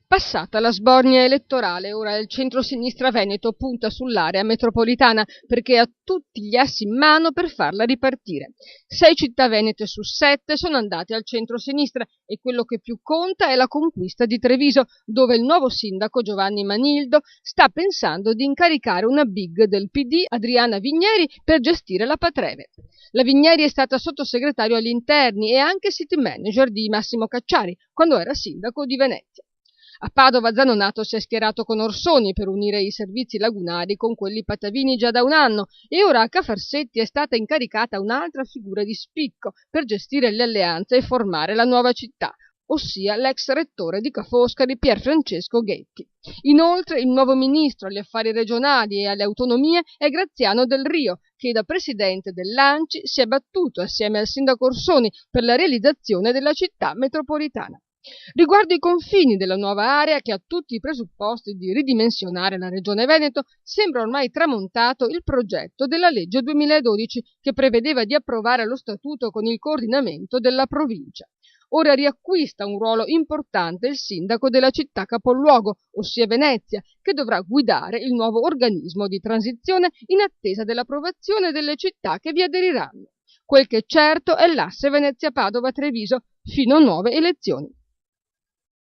Passata la sbornia elettorale, ora il centro-sinistra veneto punta sull'area metropolitana perché ha tutti gli assi in mano per farla ripartire. 6 città venete su 7 sono andate al centro-sinistra e quello che più conta è la conquista di Treviso, dove il nuovo sindaco Giovanni Manildo sta pensando di incaricare una big del PD, Adriana Vigneri, per gestire la Patreve. La Vigneri è stata sottosegretario agli interni e anche city manager di Massimo Cacciari quando era sindaco di Venezia. A Padova Zanonato si è schierato con Orsoni per unire i servizi lagunari con quelli patavini già da un anno e ora a Cafarsetti è stata incaricata un'altra figura di spicco per gestire le alleanze e formare la nuova città, ossia l'ex rettore di Ca' Foscari Pier Francesco Ghetti. Inoltre il nuovo ministro agli affari regionali e alle autonomie è Graziano Del Rio, che da presidente dell'ANCI si è battuto assieme al sindaco Orsoni per la realizzazione della città metropolitana. Riguardo i confini della nuova area, che ha tutti i presupposti di ridimensionare la Regione Veneto, sembra ormai tramontato il progetto della legge 2012 che prevedeva di approvare lo statuto con il coordinamento della provincia. Ora riacquista un ruolo importante il sindaco della città capoluogo, ossia Venezia, che dovrà guidare il nuovo organismo di transizione in attesa dell'approvazione delle città che vi aderiranno. Quel che è certo è l'asse Venezia-Padova-Treviso fino a nuove elezioni.